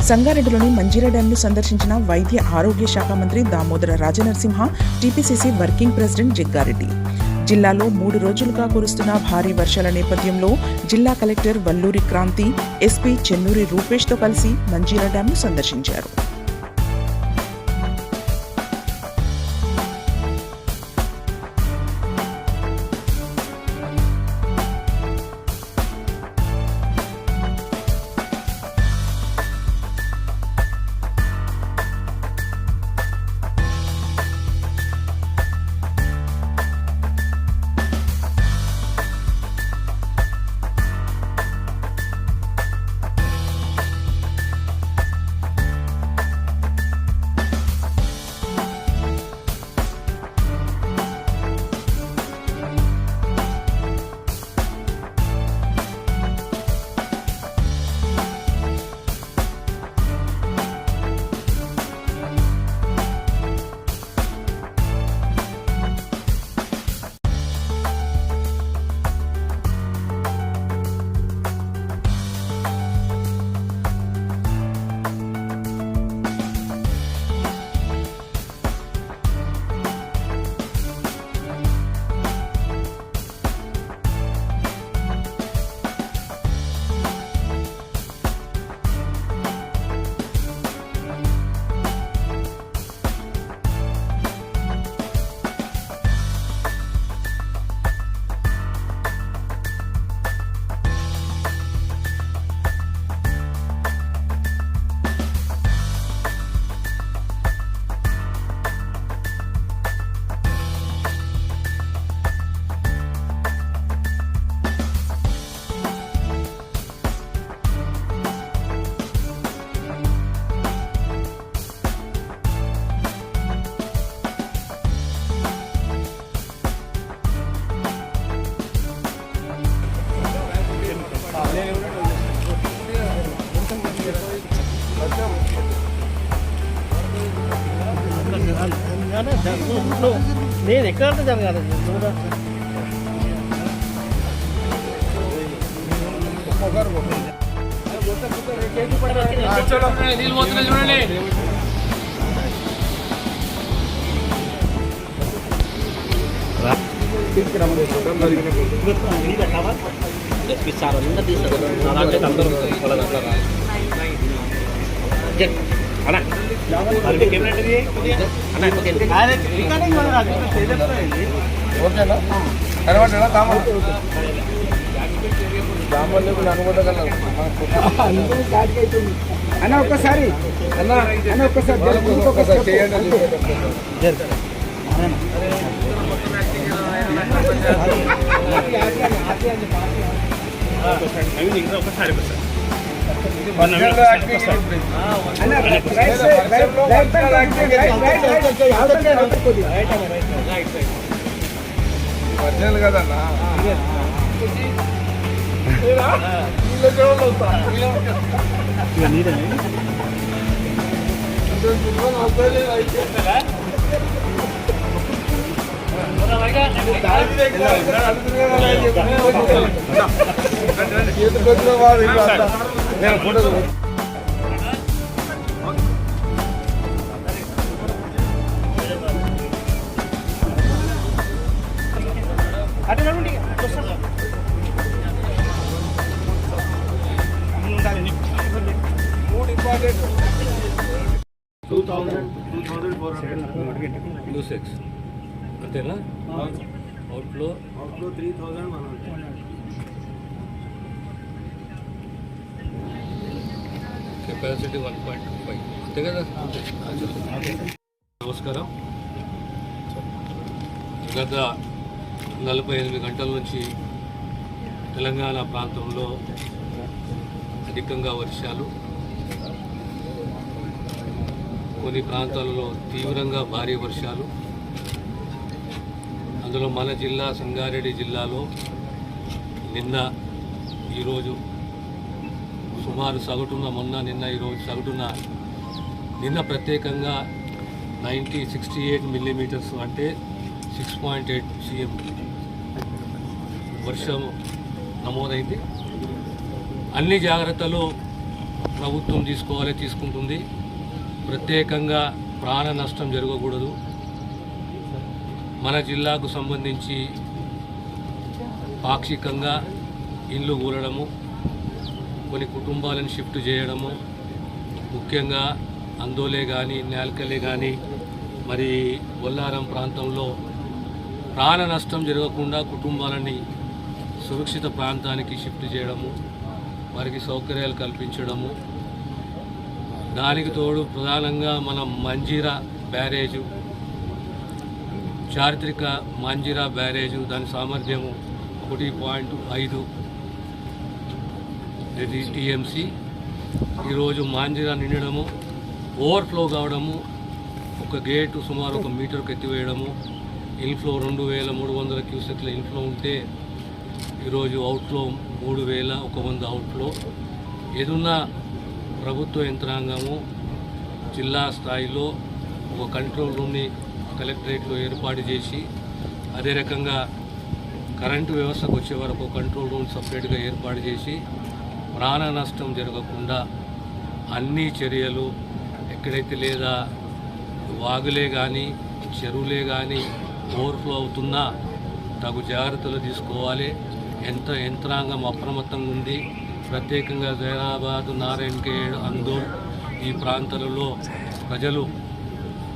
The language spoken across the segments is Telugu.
సంగారెడ్డిలోని మంజీరా డ్యాంను సందర్శించిన వైద్య ఆరోగ్య శాఖ మంత్రి Damodara Rajanarasimha, TPCC working president Jaggareddy. జిల్లాలో 3 రోజులుగా కురుస్తున్న భారీ వర్షాల నేపథ్యంలో జిల్లా కలెక్టర్ వల్లూరి క్రాంతి, ఎస్పీ చెన్నూరి రూపేష్తో కలిసి మంజీరా డ్యాంను సందర్శించారు. నేను ఎక్కడ జరగాలి చూడ నీళ్ళు పోతున్నాయి చూడండి. అన్న ఒక్కసారి అన్న ఒక్కసారి చేయండి. ఒరిజినల్ కదన్నా ఫోటో అంతేనా? అవుట్ఫ్లో 3,100 కెపాసిటీ 1.5 అంతే కదా? నమస్కారం. గత 48 గంటల నుంచి తెలంగాణ ప్రాంతంలో అధికంగా వర్షాలు, కొన్ని ప్రాంతాలలో తీవ్రంగా భారీ వర్షాలు, అందులో మన జిల్లా సంగారెడ్డి జిల్లాలో నిన్న ఈరోజు సుమారు సగటున ఈరోజు సగటున నిన్న ప్రత్యేకంగా 68 మిల్లీమీటర్స్ అంటే 6.8 cm వర్షం నమోదైంది. అన్ని జాగ్రత్తలు ప్రభుత్వం తీసుకుంటుంది. ప్రత్యేకంగా ప్రాణ నష్టం జరగకూడదు. మన జిల్లాకు సంబంధించి పాక్షికంగా ఇల్లు కూలడము, కొన్ని కుటుంబాలను షిఫ్ట్ చేయడము, ముఖ్యంగా అందోలే కానీ నేల్కలే కానీ మరి బొల్లారం ప్రాంతంలో ప్రాణ నష్టం జరగకుండా కుటుంబాలని సురక్షిత ప్రాంతానికి షిఫ్ట్ చేయడము, వారికి సౌకర్యాలు కల్పించడము. దానికి తోడు ప్రధానంగా మన మంజీరా బ్యారేజు, చారిత్రక మంజీరా బ్యారేజు, దాని సామర్థ్యము 1.5 టీఎంసీ. ఈరోజు మంజీరా నిండడము, ఓవర్ఫ్లో కావడము, ఒక గేటు సుమారు 1 మీటర్కు ఎత్తివేయడము, ఇన్ఫ్లో 2300 క్యూసెక్ల ఇన్ఫ్లో ఉంటే ఈరోజు అవుట్ఫ్లో 3100 అవుట్ఫ్లో. ఏదున్నా ప్రభుత్వ యంత్రాంగము జిల్లా స్థాయిలో ఒక కంట్రోల్ రూమ్ని కలెక్టరేట్లో ఏర్పాటు చేసి, అదే రకంగా కరెంటు వ్యవస్థకు వచ్చే వరకు కంట్రోల్ రూమ్ సపరేట్గా ఏర్పాటు చేసి ప్రాణ నష్టం జరగకుండా అన్ని చర్యలు, ఎక్కడైతే లేదా వాగులే కానీ చెరువులే కానీ ఓవర్ఫ్లో అవుతున్నా తగు జాగ్రత్తలు తీసుకోవాలి. యంత్రాంగం అప్రమత్తంగా ఉంది. ప్రత్యేకంగా జైరాబాద్, నారాయణఖేడ్, అందోల్ ఈ ప్రాంతాలలో ప్రజలు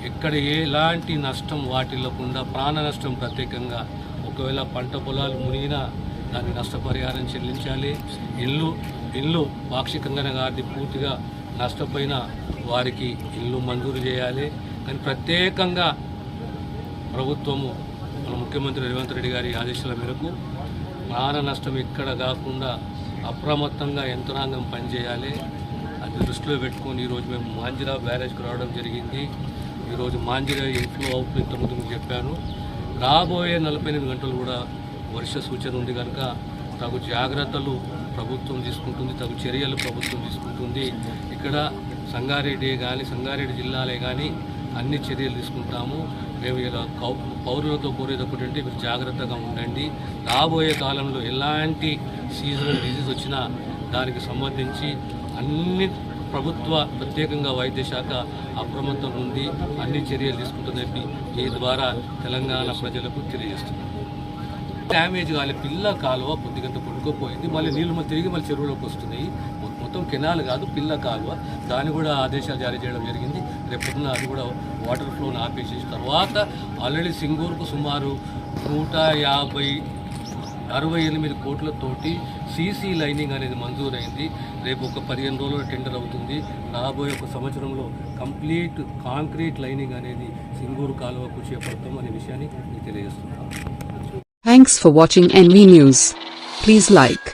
ఎక్కడ ఎలాంటి నష్టం వాటిల్లకుండా ప్రాణ నష్టం ప్రత్యేకంగా, ఒకవేళ పంట పొలాలు మునిగినా దానికి నష్టపరిహారం చెల్లించాలి. ఇల్లు పాక్షికంగానే కాదు, పూర్తిగా నష్టపోయిన వారికి ఇల్లు మంజూరు చేయాలి. కానీ ప్రత్యేకంగా ప్రభుత్వము మన ముఖ్యమంత్రి రేవంత్ రెడ్డి గారి ఆదేశాల మేరకు ప్రాణ నష్టం ఎక్కడ కాకుండా అప్రమత్తంగా యంత్రాంగం పనిచేయాలి. అది దృష్టిలో పెట్టుకొని ఈరోజు మేము మాంజిరా బ్యారేజ్కి రావడం జరిగింది. ఈరోజు మాంజిరా ఇన్ఫ్లో అవుట్ఫ్లో ఇంతకుముందు మీకు చెప్పాను. రాబోయే 48 గంటలు కూడా వర్ష సూచన ఉంది కనుక తగు జాగ్రత్తలు ప్రభుత్వం తీసుకుంటుంది, తగు చర్యలు ప్రభుత్వం తీసుకుంటుంది. ఇక్కడ సంగారెడ్డి కానీ సంగారెడ్డి జిల్లాలే కానీ అన్ని చర్యలు తీసుకుంటాము. మేము ఇలా పౌరులతో కోరేది ఒకటంటే మీరు జాగ్రత్తగా ఉండండి. రాబోయే కాలంలో ఎలాంటి సీజనల్ డిజీజ్ వచ్చినా దానికి సంబంధించి అన్ని ప్రభుత్వ ప్రత్యేకంగా వైద్య శాఖ అప్రమత్తం ఉంది, అన్ని చర్యలు తీసుకుంటుందని ఈ ద్వారా తెలంగాణ ప్రజలకు తెలియజేస్తున్నాం. డ్యామేజ్ కాలే, పిల్ల కాలువ కొద్దిగంత కొట్టుకుపోయింది, మళ్ళీ నీళ్ళు తిరిగి మళ్ళీ చెరువులోకి వస్తున్నాయి. మొత్తం కెనాల్ కాదు, పిల్ల కాలువ, దాన్ని కూడా ఆదేశాలు జారీ చేయడం జరిగింది. రేపొద్దున అది కూడా వాటర్ ఫ్లోని ఆపేసేసిన తర్వాత ఆల్రెడీ సింగూరుకు సుమారు 168 కోట్లతోటి సీసీ లైనింగ్ అనేది మంజూరైంది. రేపు ఒక 15 రోజుల్లో టెండర్ అవుతుంది. రాబోయే ఒక సంవత్సరంలో కంప్లీట్ కాంక్రీట్ లైనింగ్ అనేది సింగూరు కాలువకు చేపడతాం అనే విషయాన్ని మీకు తెలియజేస్తున్నాం. Thanks for watching NV News. Please like,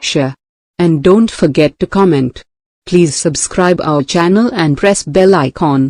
share, and don't forget to comment. Please subscribe our channel and press bell icon.